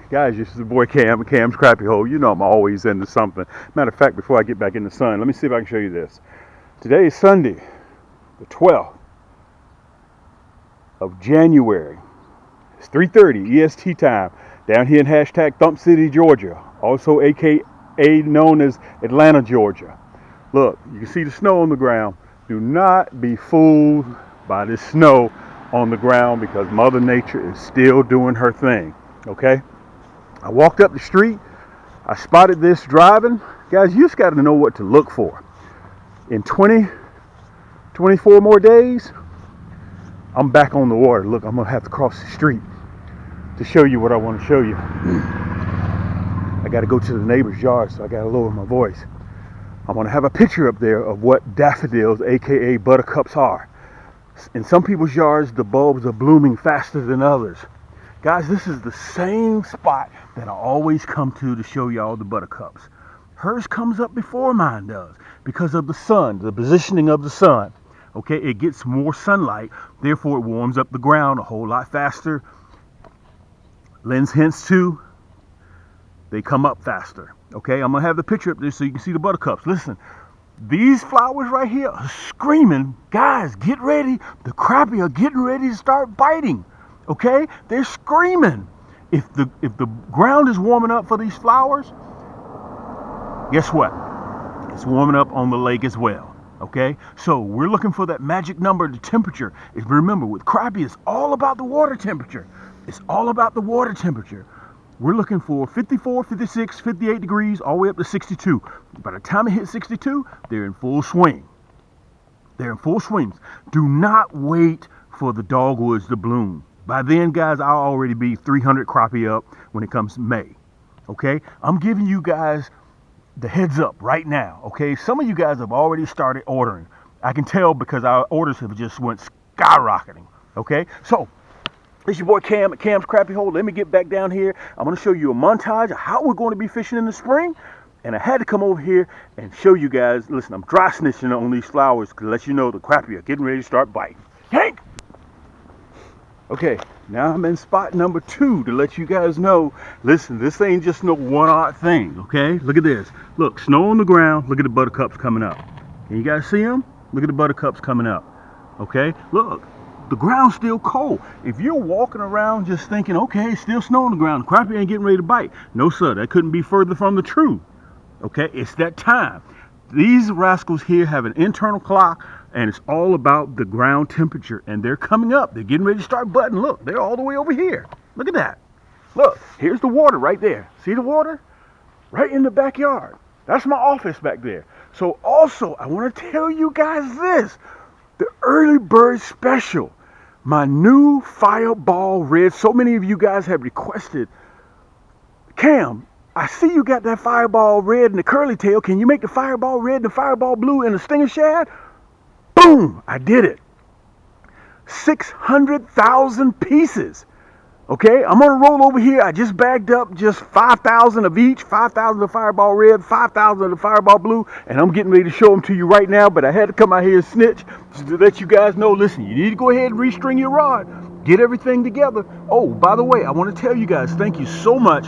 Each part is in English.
Guys, this is the boy Cam, Cam's Crappie Hole. You know I'm always into something. Matter of fact, before I get back in the sun, let me see if I can show you this. Today is Sunday, the 12th of January. It's 3:30 EST time down here in hashtag Thump City, Georgia, also aka known as Atlanta, Georgia. Look, you can see the snow on the ground. Do not be fooled by this snow on the ground because Mother Nature is still doing her thing, okay? I walked up the street. I spotted this driving. Guys, you just got to know what to look for. In 24 more days, I'm back on the water. Look, I'm going to have to cross the street to show you what I want to show you. I got to go to the neighbor's yard, so I got to lower my voice. I'm going to have a picture up there of what daffodils, aka buttercups, are. In some people's yards, the bulbs are blooming faster than others. Guys, this is the same spot that I always come to show y'all the buttercups. Hers comes up before mine does because of the sun, the positioning of the sun. Okay, it gets more sunlight, therefore it warms up the ground a whole lot faster. Lends hints to they come up faster. Okay, I'm gonna have the picture up there so you can see the buttercups. Listen, these flowers right here are screaming, guys, get ready. The crappie are getting ready to start biting. Okay, they're screaming. If the ground is warming up for these flowers, guess what? It's warming up on the lake as well. Okay, so we're looking for that magic number, the temperature. If remember, with crappie, it's all about the water temperature. It's all about the water temperature. We're looking for 54, 56, 58 degrees, all the way up to 62. By the time it hits 62, they're in full swing. They're in full swings. Do not wait for the dogwoods to bloom. By then, guys, I'll already be 300 crappie up when it comes to May. Okay? I'm giving you guys the heads up right now. Okay? Some of you guys have already started ordering. I can tell because our orders have just went skyrocketing. Okay? So, it's your boy Cam at Cam's Crappie Hole. Let me get back down here. I'm going to show you a montage of how we're going to be fishing in the spring. And I had to come over here and show you guys. Listen, I'm dry snitching on these flowers to let you know the crappie are getting ready to start biting. Hank! Okay, now I'm in spot number 2 to let you guys know, listen, this ain't just no one-odd thing, okay? Look at this. Look, snow on the ground. Look at the buttercups coming up. Can you guys see them? Look at the buttercups coming up, okay? Look, the ground's still cold. If you're walking around just thinking, okay, still snow on the ground, the crappie ain't getting ready to bite. No, sir, that couldn't be further from the truth, okay? It's that time. These rascals here have an internal clock, and it's all about the ground temperature, and they're coming up. They're getting ready to start butting. Look, they're all the way over here. Look at that. Look, here's the water right there. See the water? Right in the backyard. That's my office back there. So also, I want to tell you guys this. The early bird special. My new Fireball Red. So many of you guys have requested, Cam, I see you got that Fireball Red and the curly tail. Can you make the Fireball Red and the Fireball Blue and the Stinger Shad? Boom! I did it. 600,000 pieces. Okay, I'm gonna roll over here. I just bagged up just 5,000 of each, 5,000 of Fireball Red, 5,000 of the Fireball Blue, and I'm getting ready to show them to you right now, but I had to come out here and snitch to let you guys know, listen, you need to go ahead and restring your rod, get everything together. Oh, by the way, I want to tell you guys, thank you so much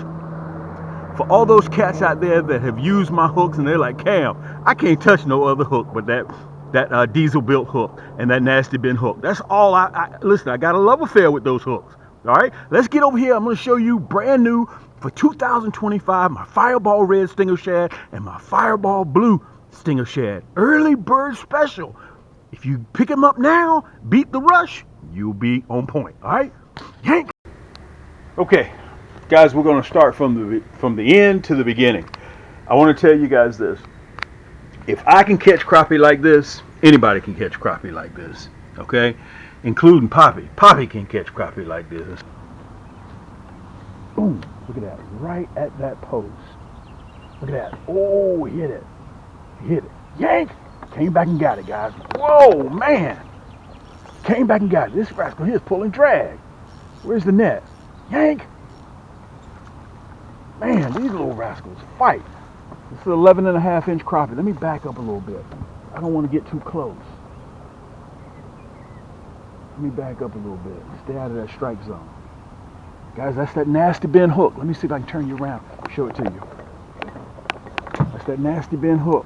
for all those cats out there that have used my hooks, and they're like, Cam, I can't touch no other hook but that diesel built hook and that nasty bin hook. That's all listen, I got a love affair with those hooks. All right, let's get over here. I'm going to show you brand new for 2025, my Fireball Red Stinger Shad and my Fireball Blue Stinger Shad. Early bird special. If you pick them up now, beat the rush, you'll be on point. All right, yank. Okay, guys, we're going to start from the end to the beginning. I want to tell you guys this. If I can catch crappie like this, anybody can catch crappie like this. Okay? Including Poppy. Poppy can catch crappie like this. Boom. Look at that. Right at that post. Look at that. Oh, he hit it. He hit it. Yank! Came back and got it, guys. Whoa, man. Came back and got it. This rascal here is pulling drag. Where's the net? Yank! Man, these little rascals fight. This is 11.5-inch crappie. Let me back up a little bit. I don't want to get too close. Let me back up a little bit. Stay out of that strike zone. Guys, that's that nasty bend hook. Let me see if I can turn you around. Show it to you. That's that nasty bend hook.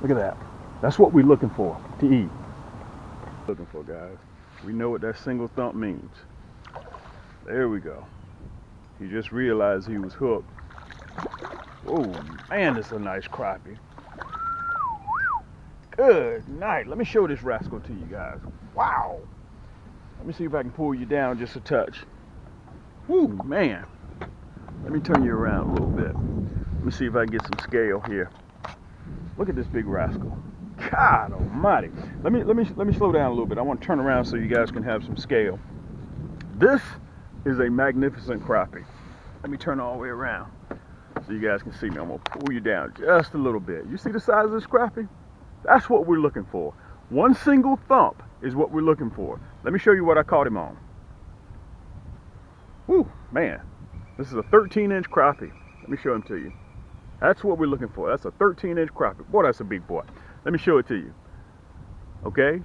Look at that. That's what we're looking for to eat. Looking for, guys. We know what that single thump means. There we go. He just realized he was hooked. Oh man, it's a nice crappie. Good night. Let me show this rascal to you guys. Wow. Let me see if I can pull you down just a touch. Woo, man. Let me turn you around a little bit. Let me see if I can get some scale here. Look at this big rascal. God almighty. Let me slow down a little bit. I want to turn around so you guys can have some scale. This is a magnificent crappie. Let me turn all the way around so you guys can see me. I'm going to pull you down just a little bit. You see the size of this crappie? That's what we're looking for. One single thump is what we're looking for. Let me show you what I caught him on. Woo, man. This is a 13-inch crappie. Let me show him to you. That's what we're looking for. That's a 13-inch crappie. Boy, that's a big boy. Let me show it to you. Okay?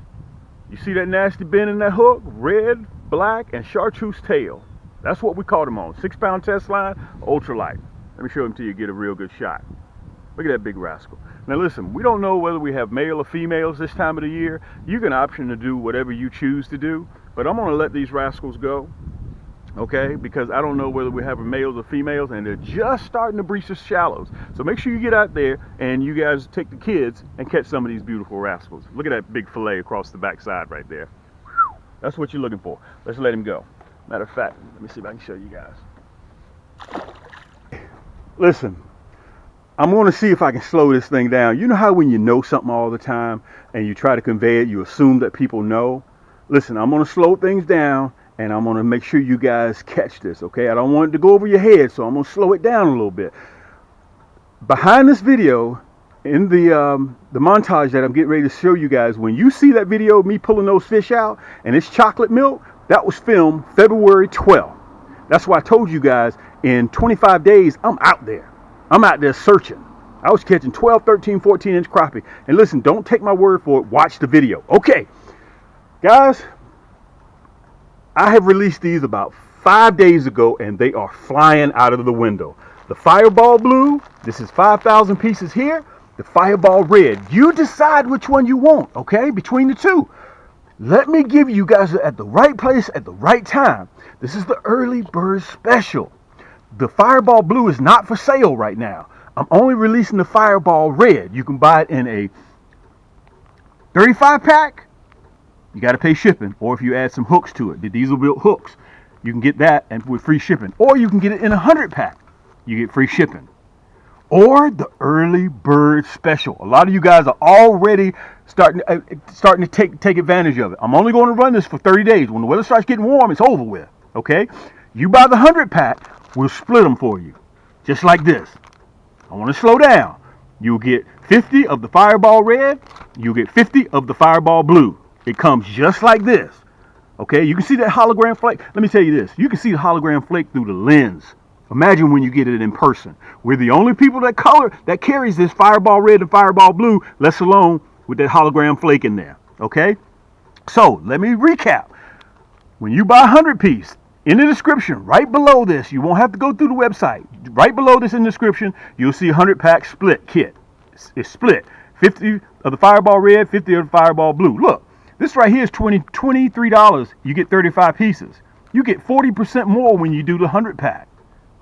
You see that nasty bend in that hook? Red, black, and chartreuse tail. That's what we caught him on. 6-pound test line, ultralight. Let me show him to you, get a real good shot. Look at that big rascal. Now listen, we don't know whether we have male or females this time of the year. You can option to do whatever you choose to do, but I'm gonna let these rascals go, okay? Because I don't know whether we have males or females, and they're just starting to breach the shallows. So make sure you get out there and you guys take the kids and catch some of these beautiful rascals. Look at that big fillet across the backside right there. That's what you're looking for. Let's let him go. Matter of fact, let me see if I can show you guys. Listen, I'm going to see if I can slow this thing down. You know how when you know something all the time and you try to convey it, you assume that people know? Listen, I'm going to slow things down and I'm going to make sure you guys catch this, okay? I don't want it to go over your head, so I'm going to slow it down a little bit. Behind this video, in the montage that I'm getting ready to show you guys, when you see that video of me pulling those fish out and it's chocolate milk, that was filmed February 12th. That's why I told you guys in 25 days, I'm out there. I'm out there searching. I was catching 12, 13, 14-inch crappie. And listen, don't take my word for it. Watch the video. Okay, guys, I have released these about 5 days ago, and they are flying out of the window. The Fireball Blue, this is 5,000 pieces here. The Fireball Red. You decide which one you want, okay, between the two. Let me give you guys at the right place at the right time. This is the early bird special. The Fireball Blue is not for sale right now. I'm only releasing the Fireball Red. You can buy it in a 35 pack. You got to pay shipping. Or if you add some hooks to it, the diesel built hooks, you can get that and with free shipping. Or you can get it in a 100 pack. You get free shipping. Or the early bird special. A lot of you guys are already starting to take advantage of it. I'm only going to run this for 30 days. When the weather starts getting warm, it's over with. Okay? You buy the 100 pack, we'll split them for you. Just like this. I want to slow down. You'll get 50 of the Fireball Red. You'll get 50 of the Fireball Blue. It comes just like this. Okay? You can see that hologram flake. Let me tell you this. You can see the hologram flake through the lens. Imagine when you get it in person. We're the only people that carries this Fireball Red and Fireball Blue, let alone with that hologram flake in there. Okay? So, let me recap. When you buy a 100 piece, in the description, right below this, you won't have to go through the website. Right below this in the description, you'll see a 100 pack split kit. It's split. 50 of the Fireball Red, 50 of the Fireball Blue. Look, this right here is $23. You get 35 pieces. You get 40% more when you do the 100 pack.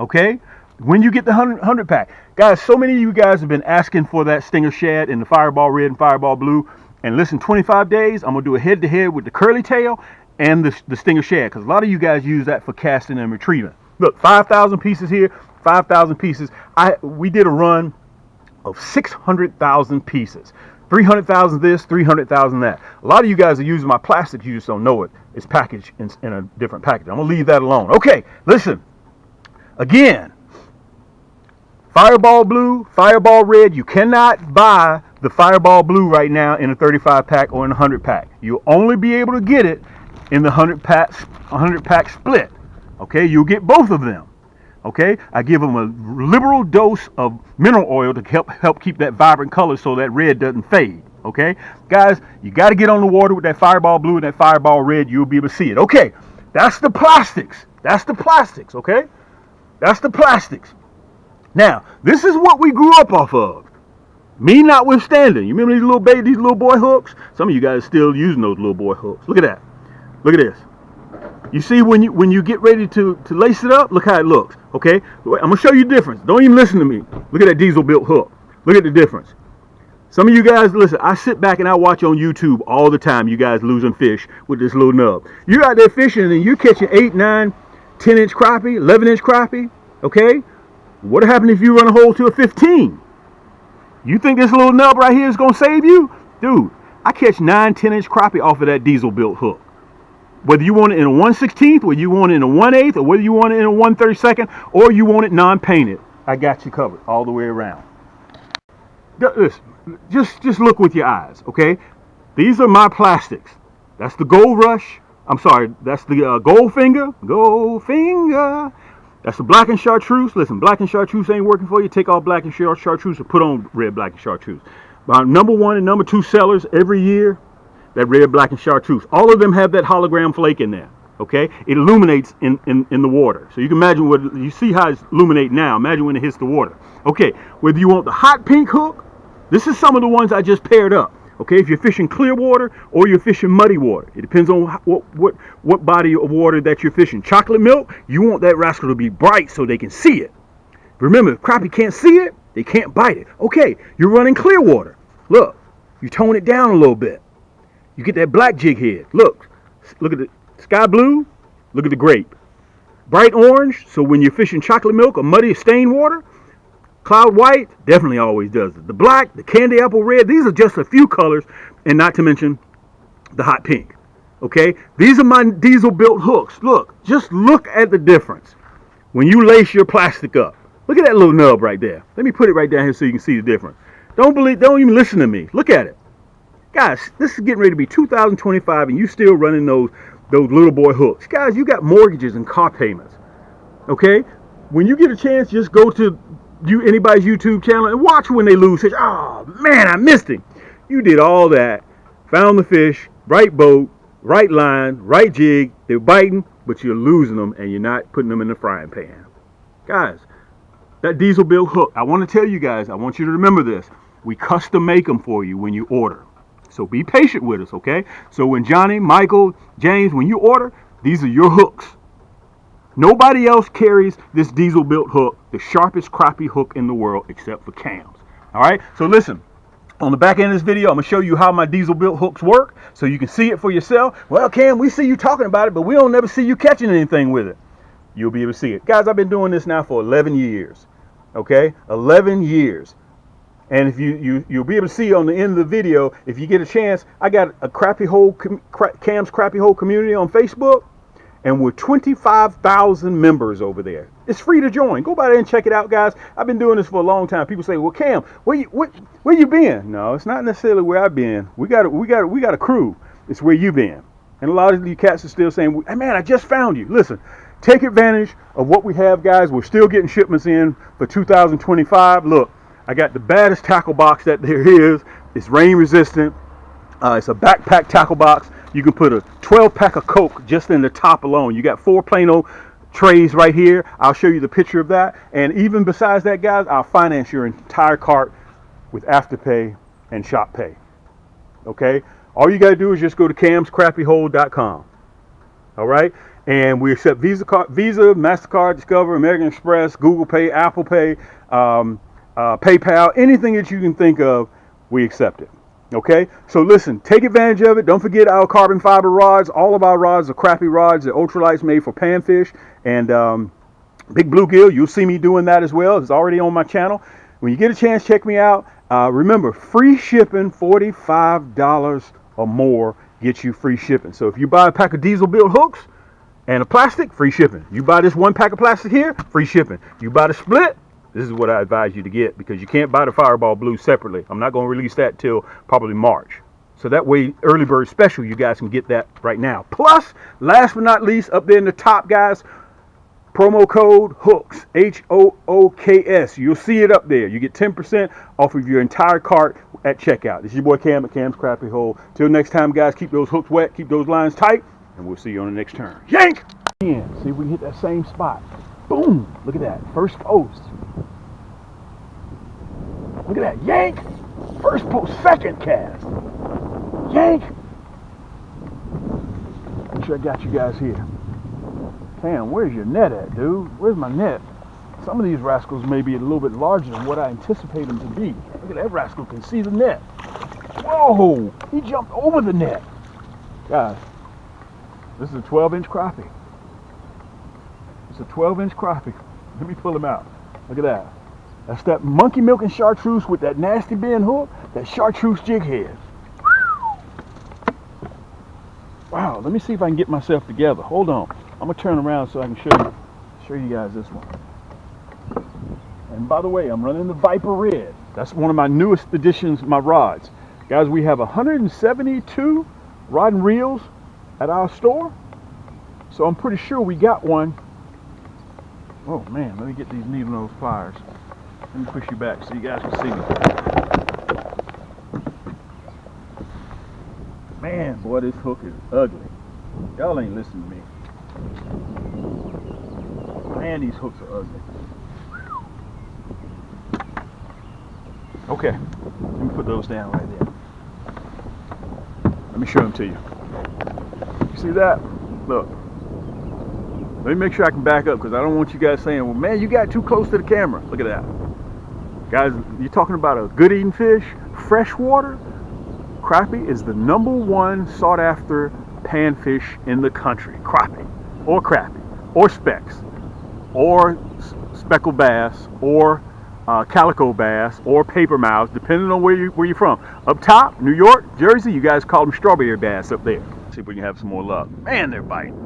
Okay? When you get the 100 pack. Guys, so many of you guys have been asking for that Stinger Shad in the Fireball Red and Fireball Blue. And listen, 25 days, I'm going to do a head-to-head with the curly tail and the Stinger Shad. Because a lot of you guys use that for casting and retrieving. Look, 5,000 pieces here, 5,000 pieces. We did a run of 600,000 pieces. 300,000 this, 300,000 that. A lot of you guys are using my plastic. You just don't know it. It's packaged in a different package. I'm going to leave that alone. Okay, listen. Again, Fireball Blue, Fireball Red, you cannot buy the Fireball Blue right now in a 35 pack or in a 100 pack. You'll only be able to get it in the 100 pack split. Okay, you'll get both of them. Okay, I give them a liberal dose of mineral oil to help keep that vibrant color so that red doesn't fade. Okay, guys, you got to get on the water with that Fireball Blue and that Fireball Red. You'll be able to see it. Okay, That's the plastics. That's the plastics, okay? That's the plastics. Now, this is what we grew up off of. Me notwithstanding. You remember these little boy hooks? Some of you guys still using those little boy hooks. Look at that. Look at this. You see when you get ready to lace it up, look how it looks. Okay? I'm gonna show you the difference. Don't even listen to me. Look at that diesel built hook. Look at the difference. Some of you guys, listen, I sit back and I watch on YouTube all the time, you guys losing fish with this little nub. You're out there fishing and you're catching 8, 9, 10-inch crappie, 11-inch crappie, okay? What happened if you run a hole to a 15? You think this little nub right here is going to save you? Dude, I catch 9, 10-inch crappie off of that diesel built hook. Whether you want it in a 1/16th, whether you want it in a 1/8, or whether you want it in a 1/32, or you want it non-painted, I got you covered all the way around. Listen, just look with your eyes, okay? These are my plastics. That's the Gold Rush. I'm sorry, that's the Goldfinger. Goldfinger. That's the Black and Chartreuse. Listen, Black and Chartreuse ain't working for you. Take off Black and Chartreuse and put on Red, Black, and Chartreuse. My number 1 and number 2 sellers every year, that Red, Black, and Chartreuse. All of them have that hologram flake in there, okay? It illuminates in the water. So you can imagine what, you see how it's illuminating now. Imagine when it hits the water. Okay, whether you want the hot pink hook, this is some of the ones I just paired up. Okay, if you're fishing clear water or you're fishing muddy water, it depends on what body of water that you're fishing. Chocolate milk, you want that rascal to be bright so they can see it. Remember, if crappie can't see it, they can't bite it. Okay, you're running clear water. Look, you tone it down a little bit. You get that black jig head. Look at the sky blue. Look at the grape. Bright orange, so when you're fishing chocolate milk or muddy stained water, cloud white definitely always does it. The black, the candy apple red, these are just a few colors, and not to mention the hot pink. Okay, these are my diesel built hooks. Look, just look at the difference when you lace your plastic up. Look at that little nub right there. Let me put it right down here so you can see the difference. Don't even listen to me. Look at it. Guys, this is getting ready to be 2025 and you still running those little boy hooks. Guys, you got mortgages and car payments. Okay? When you get a chance, just go to anybody's YouTube channel and watch when they lose fish. Oh man, I missed him. You did all that, found the fish, right boat, right line, right jig, they're biting, but you're losing them and you're not putting them in the frying pan. Guys, that diesel built hook, I want to tell you guys, I want you to remember this. We custom make them for you when you order. So be patient with us, okay? So when Johnny, Michael, James, when you order, these are your hooks. Nobody else carries this diesel built hook, the sharpest crappie hook in the world, except for Cam's. All right, so listen, on the back end of this video, I'm gonna show you how my diesel built hooks work so you can see it for yourself. Well, Cam, we see you talking about it, but we don't never see you catching anything with it. You'll be able to see it. Guys, I've been doing this now for 11 years, okay? 11 years. And if you'll be able to see on the end of the video, if you get a chance, I got a Cam's Crappie Hole community on Facebook. And we're 25,000 members over there. It's free to join. Go by there and check it out, guys. I've been doing this for a long time. People say, "Well, Cam, where you been?" No, it's not necessarily where I've been. We got a crew. It's where you been. And a lot of you cats are still saying, "Hey, man, I just found you." Listen, take advantage of what we have, guys. We're still getting shipments in for 2025. Look, I got the baddest tackle box that there is. It's rain resistant. It's a backpack tackle box. You can put a 12-pack of Coke just in the top alone. You got 4 Plano trays right here. I'll show you the picture of that. And even besides that, guys, I'll finance your entire cart with Afterpay and Shop Pay. Okay? All you got to do is just go to camscrappiehole.com. All right? And we accept Visa, MasterCard, Discover, American Express, Google Pay, Apple Pay, PayPal, anything that you can think of, we accept it. Okay, so listen, take advantage of it. Don't forget our carbon fiber rods. All of our rods are crappie rods. They're ultralights made for panfish and big bluegill. You'll see me doing that as well. It's already on my channel. When you get a chance, check me out. Remember, free shipping, $45 or more gets you free shipping. So if you buy a pack of diesel built hooks and a plastic, free shipping. You buy this 1 pack of plastic here, free shipping. You buy the split, this is what I advise you to get, because you can't buy the Fireball Blue separately. I'm not going to release that till probably March. So that way, early bird special, you guys can get that right now. Plus, last but not least, up there in the top, guys, promo code HOOKS, HOOKS. You'll see it up there. You get 10% off of your entire cart at checkout. This is your boy Cam at Cam's Crappie Hole. Till next time, guys, keep those hooks wet, keep those lines tight, and we'll see you on the next turn. Yank! See if we can hit that same spot. Boom! Look at that. First post. Look at that. Yank! First post, second cast. Yank! Make sure I got you guys here. Damn, where's your net at, dude? Where's my net? Some of these rascals may be a little bit larger than what I anticipate them to be. Look at that rascal, can see the net. Whoa! He jumped over the net. Guys, this is a 12-inch crappie. It's a 12-inch crappie. Let me pull him out. Look at that. That's that monkey milking chartreuse with that nasty bend hook, that chartreuse jig head. Wow, let me see if I can get myself together. Hold on. I'm gonna turn around so I can show you guys this one. And by the way, I'm running the Viper Red. That's one of my newest additions, my rods. Guys, we have 172 rod and reels at our store. So I'm pretty sure we got one. Oh man, let me get these needle nose pliers. Let me push you back so you guys can see me. Man, boy, this hook is ugly. Y'all ain't listening to me. Man, these hooks are ugly. Okay, let me put those down right there. Let me show them to you. You see that? Look. Let me make sure I can back up because I don't want you guys saying, well, man, you got too close to the camera. Look at that. Guys, you're talking about a good eating fish, freshwater. Crappie is the #1 sought after panfish in the country. Crappie, or specks, or speckled bass, or calico bass, or paper mouths, depending on where you're from. Up top, New York, Jersey, you guys call them strawberry bass up there. See if we can have some more luck. Man, they're biting.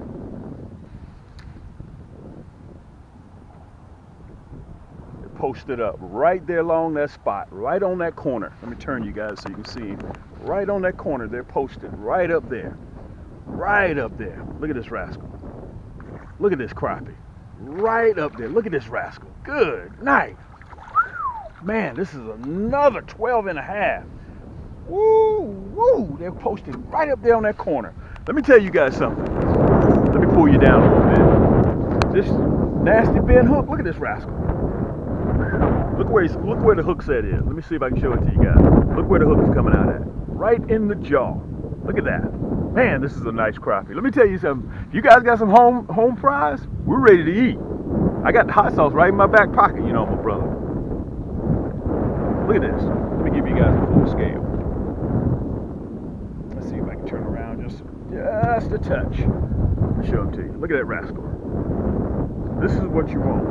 They're posted up right there along that spot, right on that corner. Let me turn you guys so you can see. Right on that corner, they're posted right up there. Right up there. Look at this rascal. Look at this crappie. Right up there. Look at this rascal. Good night. Man, this is another 12 and a half. Woo, woo. They're posted right up there on that corner. Let me tell you guys something. Let me pull you down a little bit. This nasty bend hook. Look at this rascal. Look where the hook set is. Let me see if I can show it to you guys. Look where the hook is coming out at. Right in the jaw. Look at that. Man, this is a nice crappie. Let me tell you something. If you guys got some home fries, we're ready to eat. I got the hot sauce right in my back pocket, you know, my brother. Look at this. Let me give you guys a full scale. Let's see if I can turn around just a touch. I'll show them to you. Look at that rascal. This is what you want.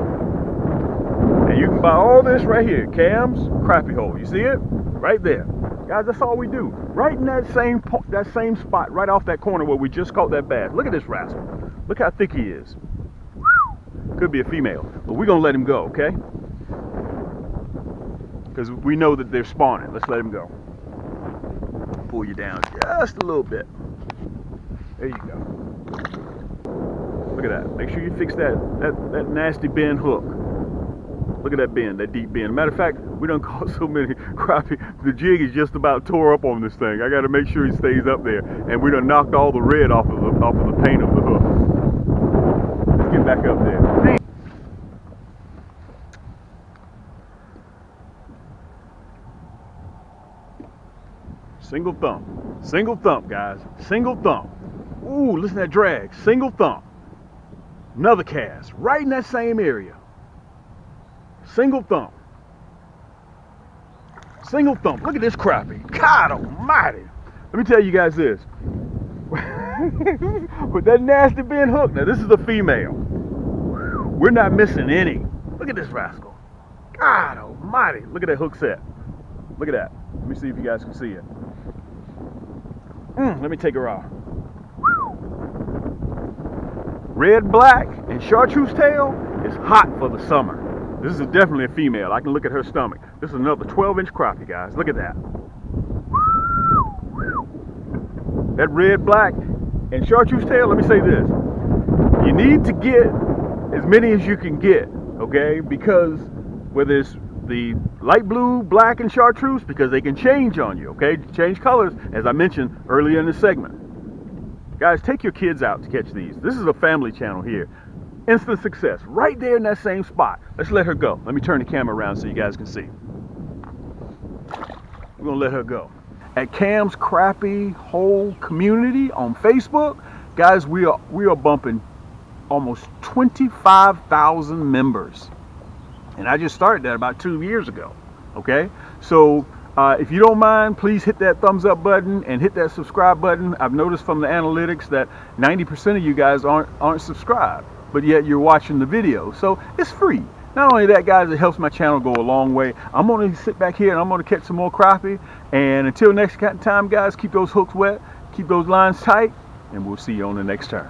And you can buy all this right here. Cam's crappie hole. You see it? Right there. Guys, that's all we do. Right in that same spot, right off that corner where we just caught that bass. Look at this rascal. Look how thick he is. Could be a female, but we're gonna let him go, okay? Because we know that they're spawning. Let's let him go. Pull you down just a little bit. There you go. Look at that. Make sure you fix that nasty bend hook. Look at that bend, that deep bend. Matter of fact, we done caught so many crappie. The jig is just about tore up on this thing. I got to make sure he stays up there. And we done knocked all the red off of the paint of the hook. Let's get back up there. Man. Single thump. Single thump, guys. Single thump. Ooh, listen to that drag. Single thump. Another cast. Right in that same area. Single thump. Single thump. Look at this crappie. God almighty. Let me tell you guys this. With that nasty bend hook, now this is a female. We're not missing any. Look at this rascal. God almighty. Look at that hook set. Look at that. Let me see if you guys can see it. Let me take her off. Red, black, and chartreuse tail is hot for the summer. This is definitely a female. I can look at her stomach. This is another 12-inch crappie, guys. Look at that. That red, black, and chartreuse tail, let me say this. You need to get as many as you can get, okay? Because whether it's the light blue, black, and chartreuse, because they can change on you, okay? Change colors, as I mentioned earlier in the segment. Guys, take your kids out to catch these. This is a family channel here. Instant success, right there in that same spot. Let's let her go. Let me turn the camera around so you guys can see. We're gonna let her go. At Cam's Crappie whole community on Facebook, guys, we are bumping almost 25,000 members. And I just started that about 2 years ago, okay? So if you don't mind, please hit that thumbs up button and hit that subscribe button. I've noticed from the analytics that 90% of you guys aren't subscribed, but yet you're watching the video. So it's free. Not only that, guys, it helps my channel go a long way. I'm going to sit back here and I'm going to catch some more crappie. And until next time, guys, keep those hooks wet, keep those lines tight, and we'll see you on the next turn.